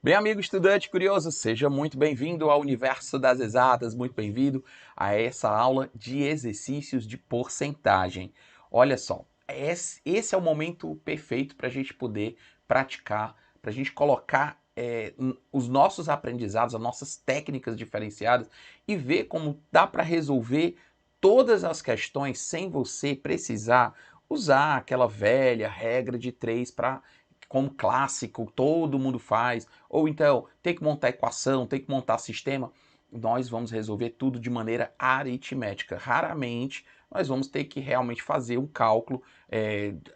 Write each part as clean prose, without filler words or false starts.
Bem, amigo estudante curioso, seja muito bem-vindo ao universo das exatas, muito bem-vindo a essa aula de exercícios de porcentagem. Olha só, esse é o momento perfeito para a gente poder praticar, para a gente colocar os nossos aprendizados, as nossas técnicas diferenciadas e ver como dá para resolver todas as questões sem você precisar usar aquela velha regra de 3 para como clássico, todo mundo faz, ou então tem que montar equação, tem que montar sistema. Nós vamos resolver tudo de maneira aritmética. Raramente nós vamos ter que realmente fazer um cálculo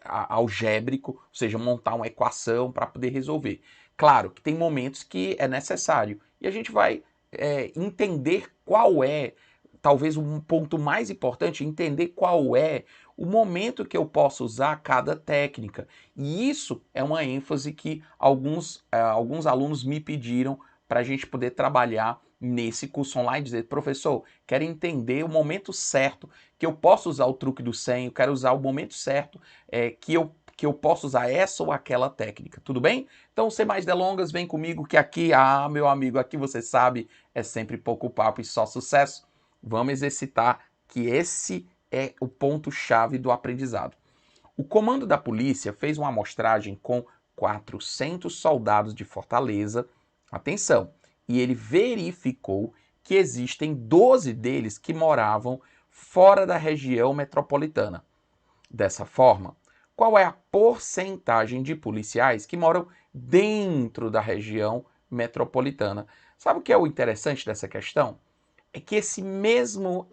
algébrico, ou seja, montar uma equação para poder resolver. Claro que tem momentos que é necessário e a gente vai entender qual é, talvez um ponto mais importante, entender qual é o momento que eu posso usar cada técnica. E isso é uma ênfase que alguns alunos me pediram para a gente poder trabalhar nesse curso online, dizer, professor, quero entender o momento certo que eu posso usar o truque do 100, eu quero usar o momento certo que eu posso usar essa ou aquela técnica, tudo bem? Então, sem mais delongas, vem comigo que aqui, meu amigo, aqui você sabe, é sempre pouco papo e só sucesso. Vamos exercitar que esse é o ponto-chave do aprendizado. O comando da polícia fez uma amostragem com 400 soldados de Fortaleza, atenção, e ele verificou que existem 12 deles que moravam fora da região metropolitana. Dessa forma, qual é a porcentagem de policiais que moram dentro da região metropolitana? Sabe o que é o interessante dessa questão? É que esse mesmo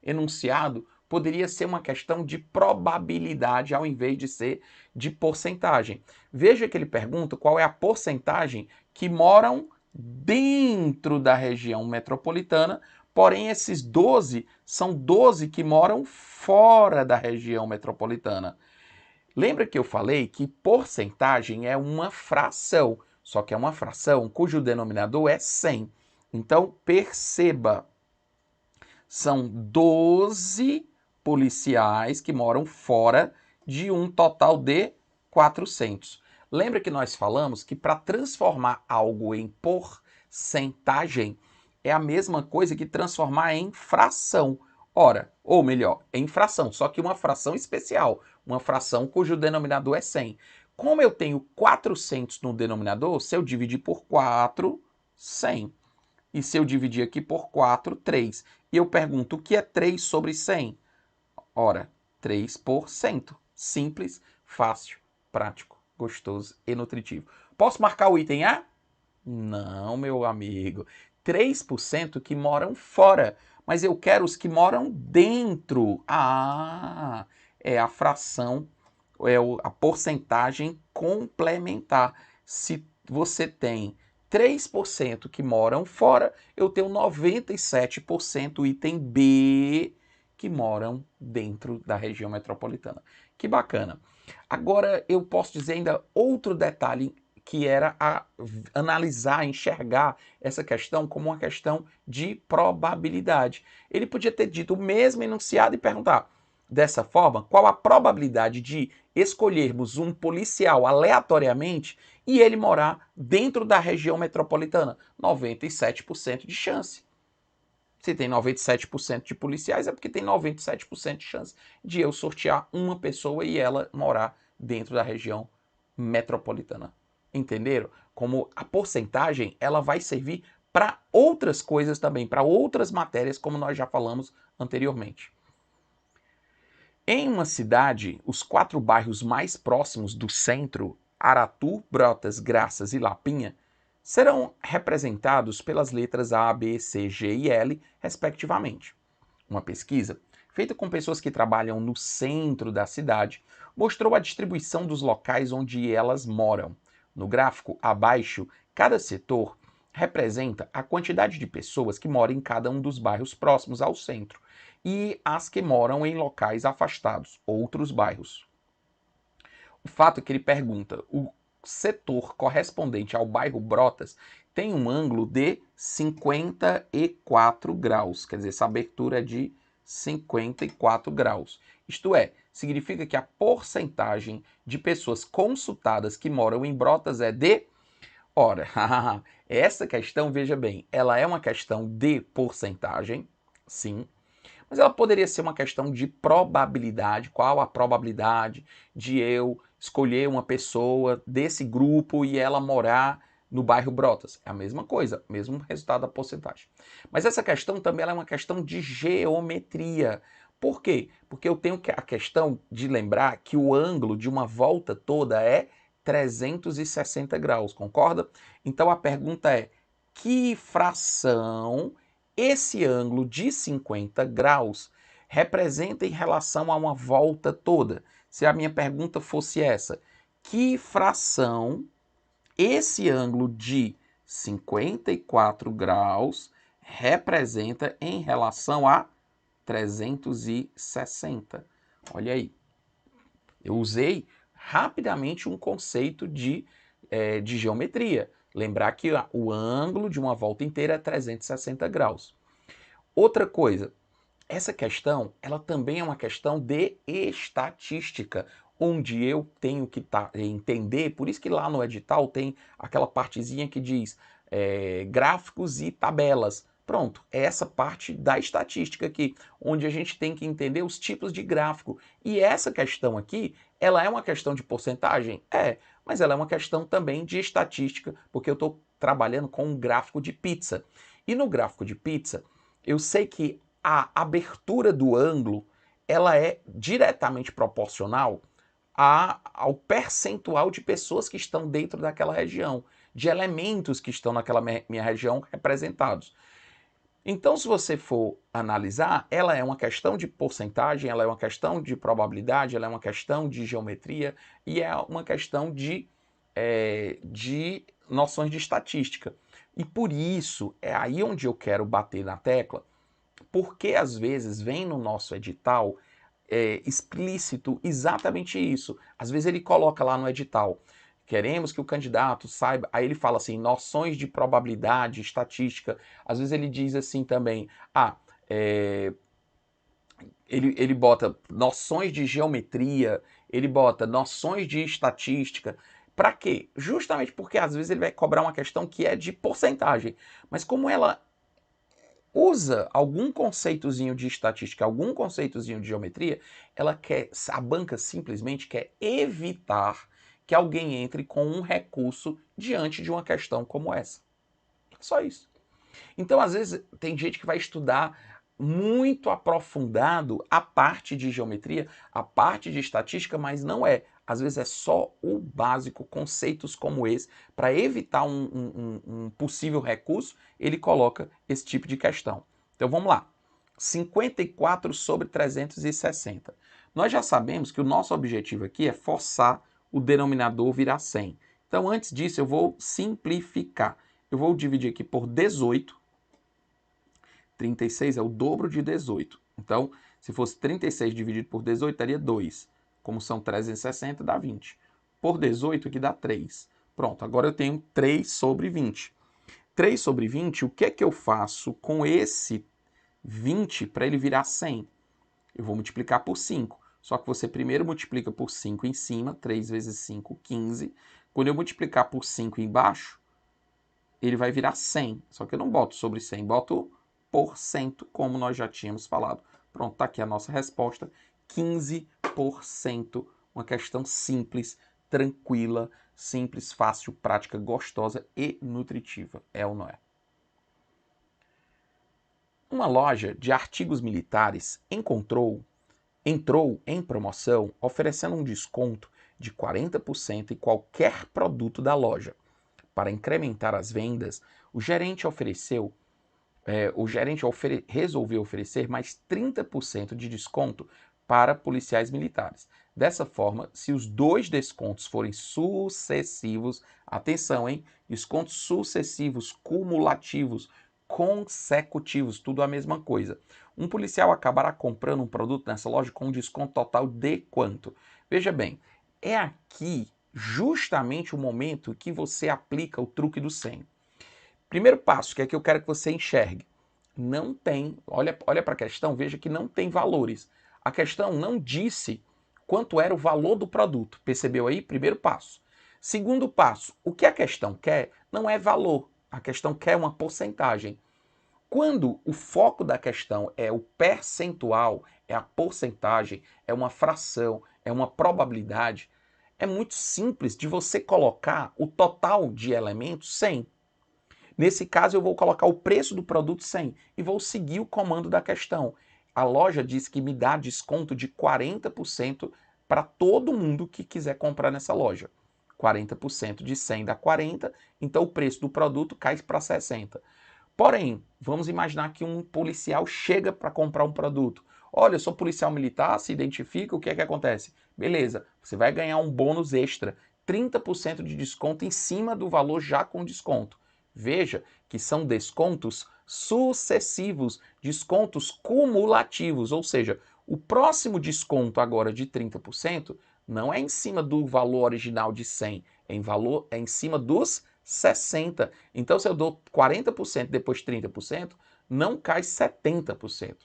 enunciado poderia ser uma questão de probabilidade ao invés de ser de porcentagem. Veja que ele pergunta qual é a porcentagem que moram dentro da região metropolitana, porém esses 12 são 12 que moram fora da região metropolitana. Lembra que eu falei que porcentagem é uma fração, só que é uma fração cujo denominador é 100. Então, perceba, são 12 policiais que moram fora de um total de 400. Lembra que nós falamos que para transformar algo em porcentagem é a mesma coisa que transformar em fração. Ora, ou melhor, em fração, só que uma fração especial, uma fração cujo denominador é 100. Como eu tenho 400 no denominador, se eu dividir por 4, 100. E se eu dividir aqui por 4, 3. E eu pergunto, o que é 3 sobre 100? Ora, 3%. Simples, fácil, prático, gostoso e nutritivo. Posso marcar o item A? Não, meu amigo. 3% que moram fora, mas eu quero os que moram dentro. É a fração, a porcentagem complementar. Se você tem 3% que moram fora, eu tenho 97% item B que moram dentro da região metropolitana. Que bacana. Agora eu posso dizer ainda outro detalhe que era analisar, enxergar essa questão como uma questão de probabilidade. Ele podia ter dito o mesmo enunciado e perguntar, dessa forma, qual a probabilidade de escolhermos um policial aleatoriamente e ele morar dentro da região metropolitana? 97% de chance. Se tem 97% de policiais, é porque tem 97% de chance de eu sortear uma pessoa e ela morar dentro da região metropolitana. Entenderam? Como a porcentagem, ela vai servir para outras coisas também, para outras matérias, como nós já falamos anteriormente. Em uma cidade, os 4 bairros mais próximos do centro, Aratu, Brotas, Graças e Lapinha, serão representados pelas letras A, B, C, G e L, respectivamente. Uma pesquisa, feita com pessoas que trabalham no centro da cidade, mostrou a distribuição dos locais onde elas moram. No gráfico abaixo, cada setor representa a quantidade de pessoas que moram em cada um dos bairros próximos ao centro e as que moram em locais afastados, outros bairros. O fato é que ele pergunta, o setor correspondente ao bairro Brotas tem um ângulo de 54 graus, quer dizer, essa abertura é de 54 graus. Isto é, significa que a porcentagem de pessoas consultadas que moram em Brotas é de Ora, essa questão, veja bem, ela é uma questão de porcentagem, sim, mas ela poderia ser uma questão de probabilidade. Qual a probabilidade de eu escolher uma pessoa desse grupo e ela morar no bairro Brotas? É a mesma coisa, mesmo resultado da porcentagem. Mas essa questão também ela é uma questão de geometria. Por quê? Porque eu tenho a questão de lembrar que o ângulo de uma volta toda é 360 graus, concorda? Então a pergunta é: que fração esse ângulo de 50 graus representa em relação a uma volta toda? Se a minha pergunta fosse essa, que fração esse ângulo de 54 graus representa em relação a 360? Olha aí, eu usei rapidamente um conceito de geometria. Lembrar que o ângulo de uma volta inteira é 360 graus. Outra coisa, essa questão, ela também é uma questão de estatística, onde eu tenho que entender, por isso que lá no edital tem aquela partezinha que diz gráficos e tabelas. Pronto, é essa parte da estatística aqui, onde a gente tem que entender os tipos de gráfico. E essa questão aqui, ela é uma questão de porcentagem? É, mas ela é uma questão também de estatística, porque eu estou trabalhando com um gráfico de pizza. E no gráfico de pizza, eu sei que a abertura do ângulo ela é diretamente proporcional ao percentual de pessoas que estão dentro daquela região, de elementos que estão naquela minha região representados. Então, se você for analisar, ela é uma questão de porcentagem, ela é uma questão de probabilidade, ela é uma questão de geometria e é uma questão de noções de estatística. E por isso, é aí onde eu quero bater na tecla, porque às vezes vem no nosso edital explícito exatamente isso. Às vezes ele coloca lá no edital: queremos que o candidato saiba. Aí ele fala assim: noções de probabilidade, estatística. Às vezes ele diz assim também: ele bota noções de geometria, ele bota noções de estatística. Para quê? Justamente porque às vezes ele vai cobrar uma questão que é de porcentagem. Mas como ela usa algum conceitozinho de estatística, algum conceitozinho de geometria, a banca simplesmente quer evitar que alguém entre com um recurso diante de uma questão como essa. Só isso. Então, às vezes, tem gente que vai estudar muito aprofundado a parte de geometria, a parte de estatística, mas não é. Às vezes é só o básico, conceitos como esse, para evitar um possível recurso, ele coloca esse tipo de questão. Então vamos lá. 54 sobre 360. Nós já sabemos que o nosso objetivo aqui é forçar o denominador virar 100. Então, antes disso, eu vou simplificar. Eu vou dividir aqui por 18. 36 é o dobro de 18. Então, se fosse 36 dividido por 18, daria 2. Como são 360, dá 20. Por 18, aqui dá 3. Pronto, agora eu tenho 3 sobre 20. 3 sobre 20, o que é que eu faço com esse 20 para ele virar 100? Eu vou multiplicar por 5. Só que você primeiro multiplica por 5 em cima, 3 vezes 5, 15. Quando eu multiplicar por 5 embaixo, ele vai virar 100. Só que eu não boto sobre 100, boto por cento, como nós já tínhamos falado. Pronto, tá aqui a nossa resposta, 15%. Uma questão simples, tranquila, simples, fácil, prática, gostosa e nutritiva. É ou não é? Uma loja de artigos militares entrou em promoção oferecendo um desconto de 40% em qualquer produto da loja. Para incrementar as vendas, o gerente resolveu oferecer mais 30% de desconto para policiais militares. Dessa forma, se os dois descontos forem sucessivos, atenção, hein? Descontos sucessivos, cumulativos, consecutivos, tudo a mesma coisa. Um policial acabará comprando um produto nessa loja com um desconto total de quanto? Veja bem, é aqui justamente o momento que você aplica o truque do 100. Primeiro passo, que é que eu quero que você enxergue. Não tem, olha para a questão, veja que não tem valores. A questão não disse quanto era o valor do produto. Percebeu aí? Primeiro passo. Segundo passo, o que a questão quer não é valor, a questão quer uma porcentagem. Quando o foco da questão é o percentual, é a porcentagem, é uma fração, é uma probabilidade, é muito simples de você colocar o total de elementos 100. Nesse caso, eu vou colocar o preço do produto 100 e vou seguir o comando da questão. A loja diz que me dá desconto de 40% para todo mundo que quiser comprar nessa loja. 40% de 100 dá 40, então o preço do produto cai para 60. Porém, vamos imaginar que um policial chega para comprar um produto. Olha, eu sou policial militar, se identifica, o que é que acontece? Beleza, você vai ganhar um bônus extra, 30% de desconto em cima do valor já com desconto. Veja que são descontos sucessivos, descontos cumulativos, ou seja, o próximo desconto agora de 30% não é em cima do valor original de 100, é em cima dos 60. Então, se eu dou 40%, depois 30%, não cai 70%.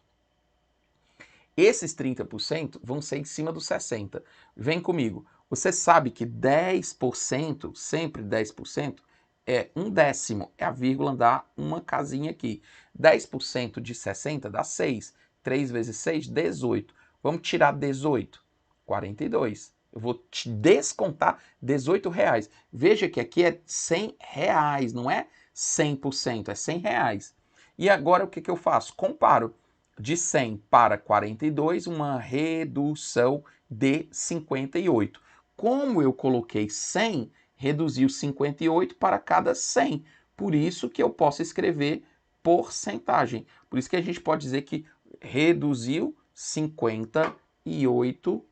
Esses 30% vão ser em cima dos 60%. Vem comigo. Você sabe que 10%, sempre 10%, é um décimo. É a vírgula dá uma casinha aqui. 10% de 60 dá 6. 3 vezes 6, 18. Vamos tirar 18. 42. Eu vou te descontar 18 reais. Veja que aqui é 100 reais, não é 100%, é 100 reais. E agora o que eu faço? Comparo. De 100 para 42, uma redução de 58. Como eu coloquei 100, reduziu 58 para cada 100. Por isso que eu posso escrever porcentagem. Por isso que a gente pode dizer que reduziu 58%.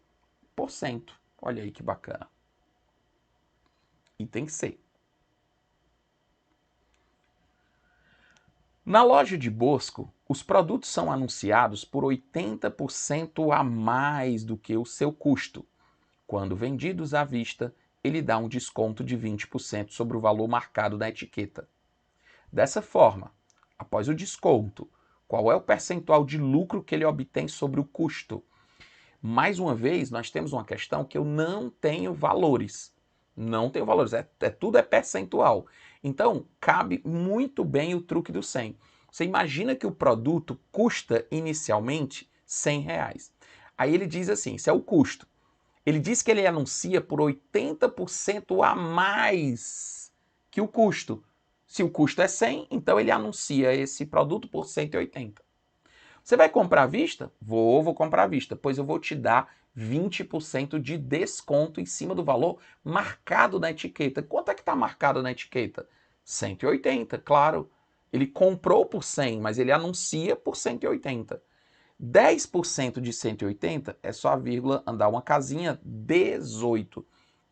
Olha aí que bacana. E tem que ser. Na loja de Bosco, os produtos são anunciados por 80% a mais do que o seu custo. Quando vendidos à vista, ele dá um desconto de 20% sobre o valor marcado na etiqueta. Dessa forma, após o desconto, qual é o percentual de lucro que ele obtém sobre o custo? Mais uma vez, nós temos uma questão que eu não tenho valores. Não tenho valores, tudo é percentual. Então, cabe muito bem o truque do 100. Você imagina que o produto custa inicialmente 100 reais. Aí ele diz assim, isso é o custo. Ele diz que ele anuncia por 80% a mais que o custo. Se o custo é 100, então ele anuncia esse produto por 180. Você vai comprar à vista? Vou comprar à vista, pois eu vou te dar 20% de desconto em cima do valor marcado na etiqueta. Quanto é que está marcado na etiqueta? 180, claro. Ele comprou por 100, mas ele anuncia por 180. 10% de 180 é só a vírgula andar uma casinha, 18.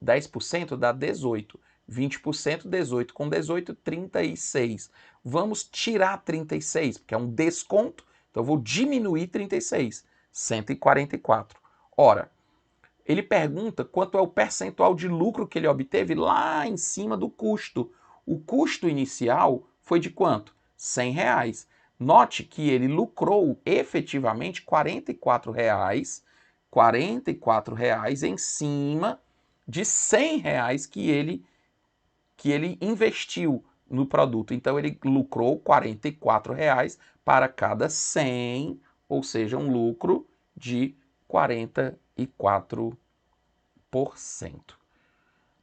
10% dá 18. 20%, 18 com 18, 36. Vamos tirar 36, porque é um desconto. Então eu vou diminuir 36, 144. Ora, ele pergunta quanto é o percentual de lucro que ele obteve lá em cima do custo. O custo inicial foi de quanto? 100 reais. Note que ele lucrou efetivamente 44 reais, 44 reais em cima de 100 reais que ele investiu no produto. Então ele lucrou 44 reais para cada 100, ou seja, um lucro de 44%.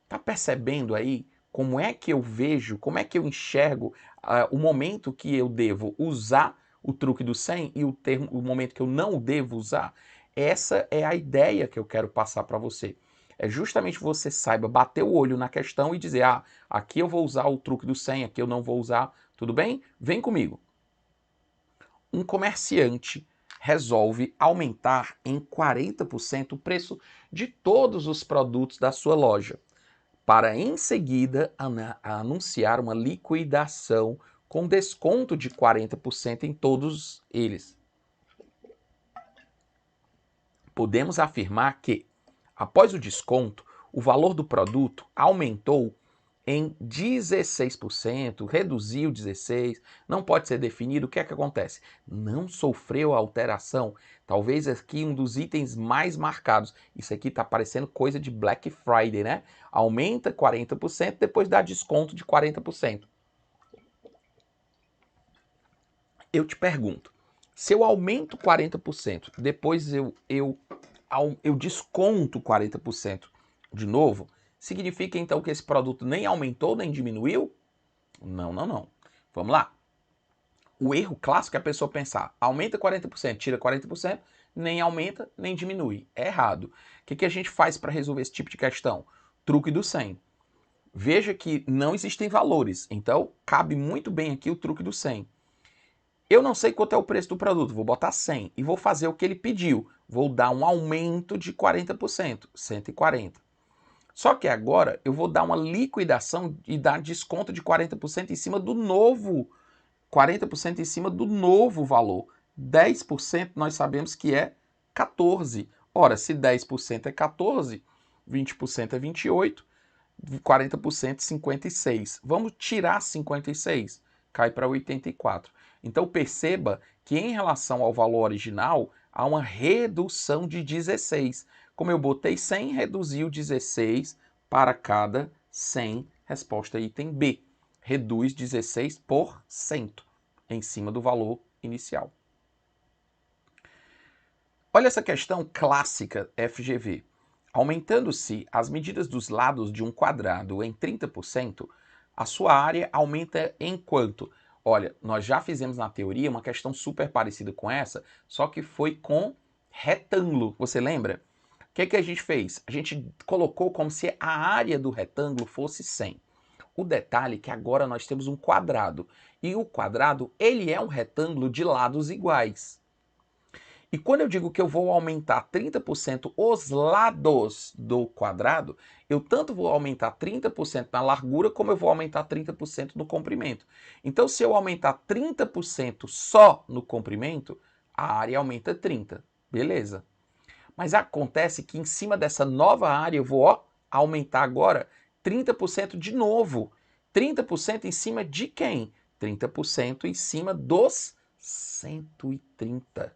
Tá percebendo aí como é que eu vejo, como é que eu enxergo o momento que eu devo usar o truque do 100 e o momento que eu não devo usar? Essa é a ideia que eu quero passar para você. É justamente você saiba bater o olho na questão e dizer, aqui eu vou usar o truque do 100, aqui eu não vou usar, tudo bem? Vem comigo. Um comerciante resolve aumentar em 40% o preço de todos os produtos da sua loja, para em seguida anunciar uma liquidação com desconto de 40% em todos eles. Podemos afirmar que, após o desconto, o valor do produto aumentou em 16%, reduziu 16%, não pode ser definido, o que é que acontece? Não sofreu alteração. Talvez aqui um dos itens mais marcados. Isso aqui está parecendo coisa de Black Friday, né? Aumenta 40%, depois dá desconto de 40%. Eu te pergunto, se eu aumento 40%, depois eu desconto 40% de novo, significa então que esse produto nem aumentou nem diminuiu? Não, não, não. Vamos lá. O erro clássico é a pessoa pensar, aumenta 40%, tira 40%, nem aumenta nem diminui. É errado. O que a gente faz para resolver esse tipo de questão? Truque do 100. Veja que não existem valores, então cabe muito bem aqui o truque do 100. Eu não sei quanto é o preço do produto, vou botar 100 e vou fazer o que ele pediu. Vou dar um aumento de 40%, 140. Só que agora eu vou dar uma liquidação e dar desconto de 40% em cima do novo, 40% em cima do novo valor. 10% nós sabemos que é 14. Ora, se 10% é 14, 20% é 28, 40% 56. Vamos tirar 56, cai para 84. Então perceba que em relação ao valor original, há uma redução de 16. Como eu botei 100, reduziu 16 para cada 100, resposta item B. Reduz 16% em cima do valor inicial. Olha essa questão clássica FGV. Aumentando-se as medidas dos lados de um quadrado em 30%, a sua área aumenta em quanto? Olha, nós já fizemos na teoria uma questão super parecida com essa, só que foi com retângulo. Você lembra? O que a gente fez? A gente colocou como se a área do retângulo fosse 100. O detalhe é que agora nós temos um quadrado. E o quadrado, ele é um retângulo de lados iguais. E quando eu digo que eu vou aumentar 30% os lados do quadrado, eu tanto vou aumentar 30% na largura, como eu vou aumentar 30% no comprimento. Então, se eu aumentar 30% só no comprimento, a área aumenta 30%. Beleza. Mas acontece que em cima dessa nova área eu vou aumentar agora 30% de novo. 30% em cima de quem? 30% em cima dos 130.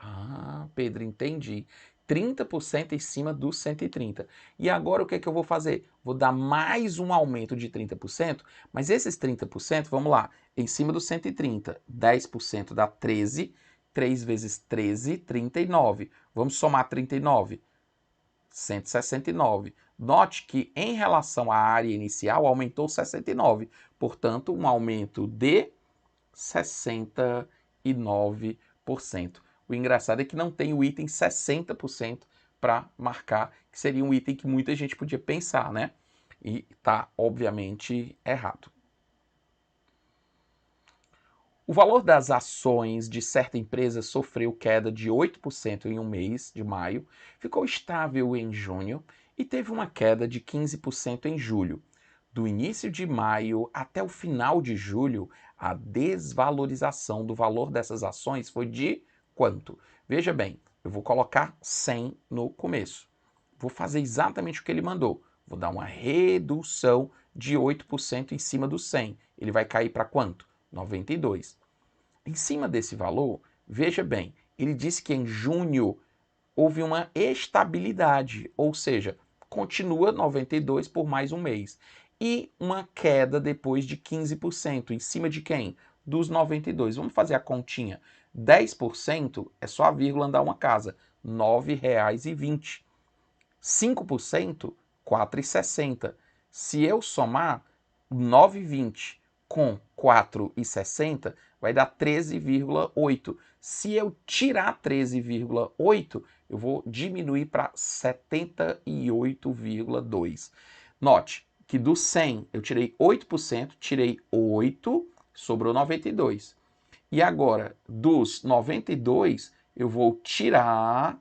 Ah, Pedro, entendi. 30% em cima dos 130. E agora o que é que eu vou fazer? Vou dar mais um aumento de 30%, mas esses 30%, vamos lá, em cima dos 130, 10% dá 13, 3 vezes 13, 39. Vamos somar 39, 169. Note que em relação à área inicial aumentou 69, portanto um aumento de 69%. O engraçado é que não tem o item 60% para marcar, que seria um item que muita gente podia pensar, né? E está, obviamente, errado. O valor das ações de certa empresa sofreu queda de 8% em um mês, de maio, ficou estável em junho e teve uma queda de 15% em julho. Do início de maio até o final de julho, a desvalorização do valor dessas ações foi de quanto? Veja bem, eu vou colocar 100 no começo. Vou fazer exatamente o que ele mandou. Vou dar uma redução de 8% em cima do 100. Ele vai cair para quanto? 92. Em cima desse valor, veja bem, ele disse que em junho houve uma estabilidade, ou seja, continua 92 por mais um mês. E uma queda depois de 15%. Em cima de quem? Dos 92. Vamos fazer a continha. 10% é só a vírgula andar uma casa. R$ 9,20. 5%, R$ 4,60. Se eu somar 9,20 com 4,60, vai dar 13,8. Se eu tirar 13,8, eu vou diminuir para 78,2. Note que do 100 eu tirei 8%, tirei 8, sobrou 92. E agora, dos 92, eu vou tirar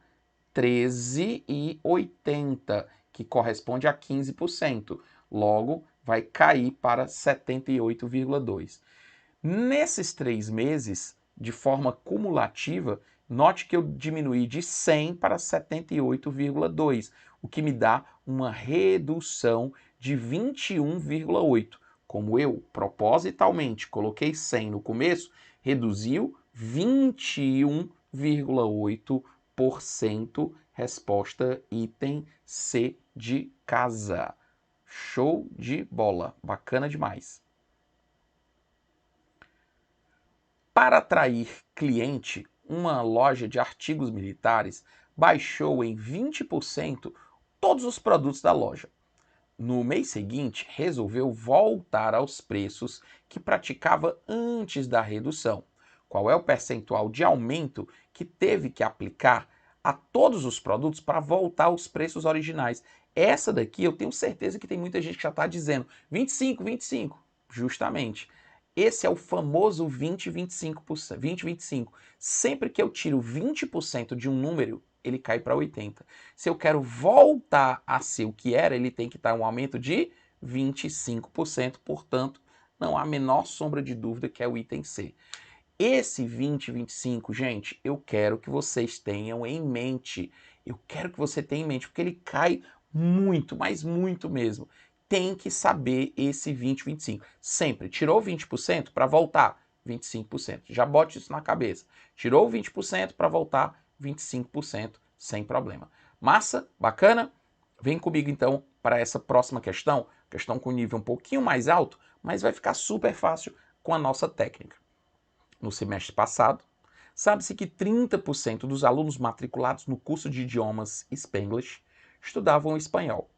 13,80, que corresponde a 15%. Logo, vai cair para 78,2. Nesses 3 meses, de forma cumulativa, note que eu diminuí de 100 para 78,2, o que me dá uma redução de 21,8. Como eu propositalmente coloquei 100 no começo, reduziu 21,8%. Resposta item C de casa. Show de bola, bacana demais. Para atrair cliente, uma loja de artigos militares baixou em 20% todos os produtos da loja. No mês seguinte, resolveu voltar aos preços que praticava antes da redução. Qual é o percentual de aumento que teve que aplicar a todos os produtos para voltar aos preços originais? Essa daqui eu tenho certeza que tem muita gente que já está dizendo 25, 25. Justamente. Esse é o famoso 20, 25%, 20, 25. Sempre que eu tiro 20% de um número, ele cai para 80%. Se eu quero voltar a ser o que era, ele tem que dar um aumento de 25%. Portanto, não há a menor sombra de dúvida que é o item C. Esse 20, 25, gente, eu quero que vocês tenham em mente. Eu quero que você tenha em mente, porque ele cai muito, mas muito mesmo. Tem que saber esse 20, 25. Sempre. Tirou 20% para voltar, 25%. Já bote isso na cabeça. Tirou 20% para voltar, 25%, sem problema. Massa? Bacana? Vem comigo então para essa próxima questão. Questão com nível um pouquinho mais alto, mas vai ficar super fácil com a nossa técnica. No semestre passado, sabe-se que 30% dos alunos matriculados no curso de idiomas Spanglish estudavam espanhol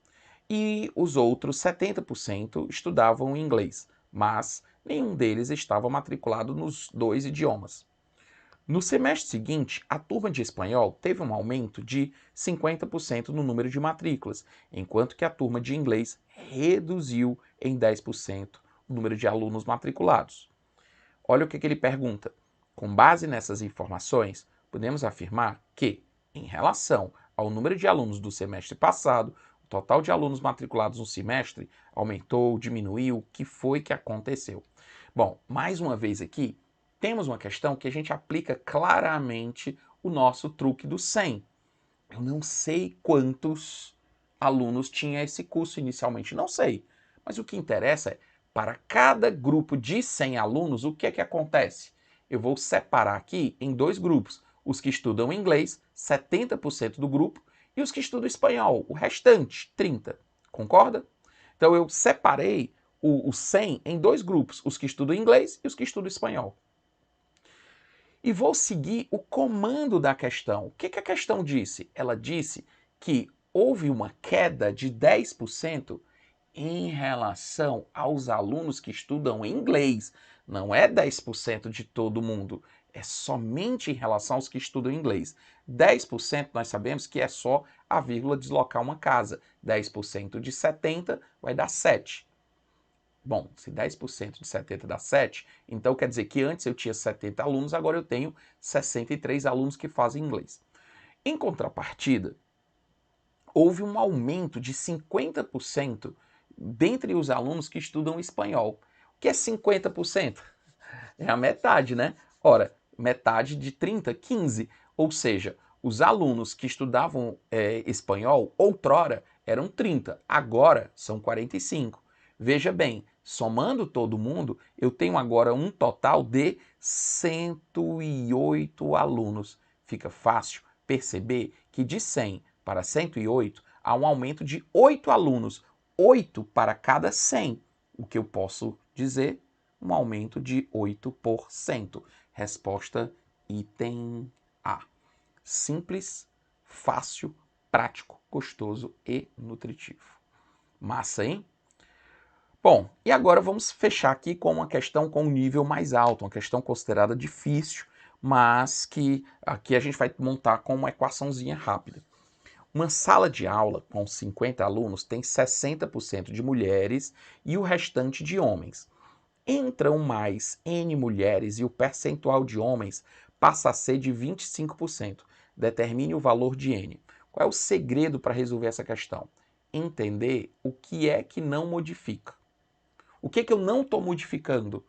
e os outros 70% estudavam inglês, mas nenhum deles estava matriculado nos dois idiomas. No semestre seguinte, a turma de espanhol teve um aumento de 50% no número de matrículas, enquanto que a turma de inglês reduziu em 10% o número de alunos matriculados. Olha o que ele pergunta. Com base nessas informações, podemos afirmar que, em relação ao número de alunos do semestre passado, o total de alunos matriculados no semestre aumentou, diminuiu, o que foi que aconteceu? Bom, mais uma vez aqui, temos uma questão que a gente aplica claramente o nosso truque do 100. Eu não sei quantos alunos tinha esse curso inicialmente, não sei. Mas o que interessa é, para cada grupo de 100 alunos, o que é que acontece? Eu vou separar aqui em dois grupos. Os que estudam inglês, 70% do grupo, e os que estudam espanhol, o restante, 30%. Concorda? Então eu separei o 100 em dois grupos, os que estudam inglês e os que estudam espanhol. E vou seguir o comando da questão. O que a questão disse? Ela disse que houve uma queda de 10% em relação aos alunos que estudam inglês. Não é 10% de todo mundo, é somente em relação aos que estudam inglês. 10% nós sabemos que é só a vírgula deslocar uma casa. 10% de 70 vai dar 7. Bom, se 10% de 70 dá 7, então quer dizer que antes eu tinha 70 alunos, agora eu tenho 63 alunos que fazem inglês. Em contrapartida, houve um aumento de 50% dentre os alunos que estudam espanhol. O que é 50%? É a metade, né? Ora, metade de 30, 15. Ou seja, os alunos que estudavam espanhol outrora eram 30, agora são 45. Veja bem, somando todo mundo, eu tenho agora um total de 108 alunos. Fica fácil perceber que de 100 para 108 há um aumento de 8 alunos, 8 para cada 100. O que eu posso dizer? Um aumento de 8%. Resposta item A. Simples, fácil, prático, gostoso e nutritivo. Massa, hein? Bom, e agora vamos fechar aqui com uma questão com um nível mais alto, uma questão considerada difícil, mas que aqui a gente vai montar com uma equaçãozinha rápida. Uma sala de aula com 50 alunos tem 60% de mulheres e o restante de homens. Entram mais N mulheres e o percentual de homens passa a ser de 25%. Determine o valor de N. Qual é o segredo para resolver essa questão? Entender o que é que não modifica. O que é que eu não estou modificando?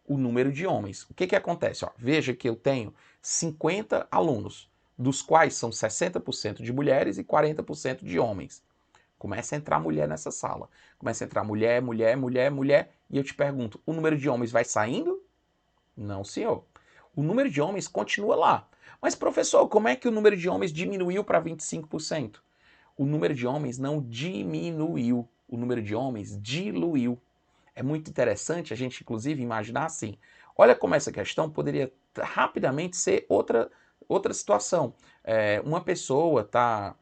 O número de homens. O que acontece? Ó, veja que eu tenho 50 alunos, dos quais são 60% de mulheres e 40% de homens. Começa a entrar mulher nessa sala. Começa a entrar mulher, mulher, mulher, mulher. E eu te pergunto, o número de homens vai saindo? Não, senhor. O número de homens continua lá. Mas, professor, como é que o número de homens diminuiu para 25%? O número de homens não diminuiu. O número de homens diluiu. É muito interessante a gente, inclusive, imaginar assim. Olha como essa questão poderia rapidamente ser outra situação. Uma pessoa está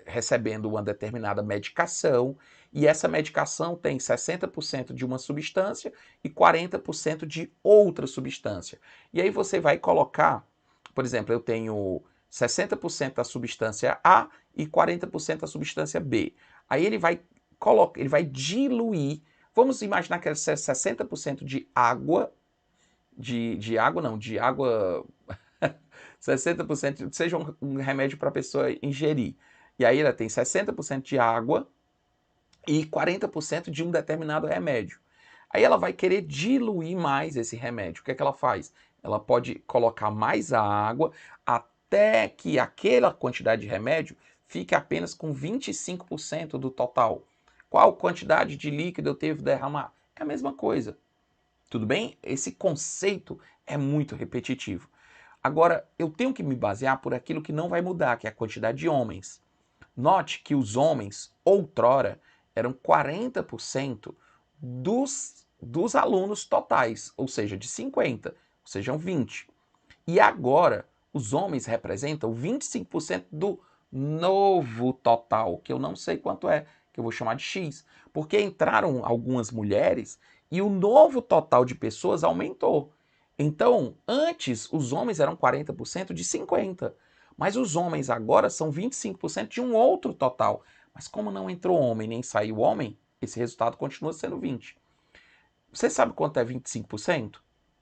recebendo uma determinada medicação e essa medicação tem 60% de uma substância e 40% de outra substância. E aí você vai colocar, por exemplo, eu tenho 60% da substância A e 40% da substância B. Aí ele vai diluir. Vamos imaginar que é 60% de água, de água não, de água 60% seja um remédio para a pessoa ingerir. E aí ela tem 60% de água e 40% de um determinado remédio. Aí ela vai querer diluir mais esse remédio. O que é que ela faz? Ela pode colocar mais a água até que aquela quantidade de remédio fique apenas com 25% do total. Qual quantidade de líquido eu devo derramar? É a mesma coisa. Tudo bem? Esse conceito é muito repetitivo. Agora, eu tenho que me basear por aquilo que não vai mudar, que é a quantidade de homens. Note que os homens, outrora, eram 40% dos alunos totais, ou seja, de 50, ou seja, 20. E agora, os homens representam 25% do novo total, que eu não sei quanto é, que eu vou chamar de X, porque entraram algumas mulheres e o novo total de pessoas aumentou. Então, antes, os homens eram 40% de 50%, mas os homens agora são 25% de um outro total. Mas como não entrou homem nem saiu homem, esse resultado continua sendo 20%. Você sabe quanto é 25%?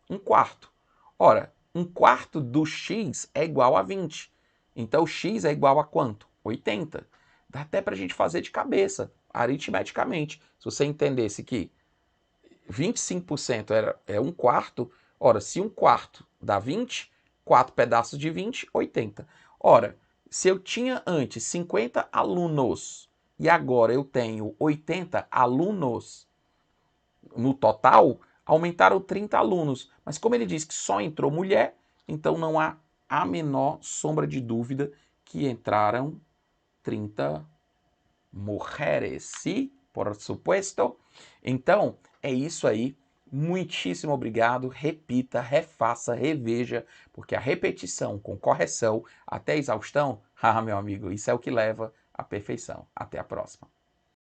Um quarto. Ora, um quarto do x é igual a 20. Então, x é igual a quanto? 80. Dá até para a gente fazer de cabeça, aritmeticamente. Se você entendesse que 25% é um quarto, ora, se um quarto dá 20, 4 pedaços de 20, 80. Ora, se eu tinha antes 50 alunos e agora eu tenho 80 alunos no total, aumentaram 30 alunos. Mas como ele disse que só entrou mulher, então não há a menor sombra de dúvida que entraram 30 mulheres, sim, por supuesto. Então, é isso aí. Muitíssimo obrigado. Repita, refaça, reveja, porque a repetição com correção até exaustão, meu amigo, isso é o que leva à perfeição. Até a próxima.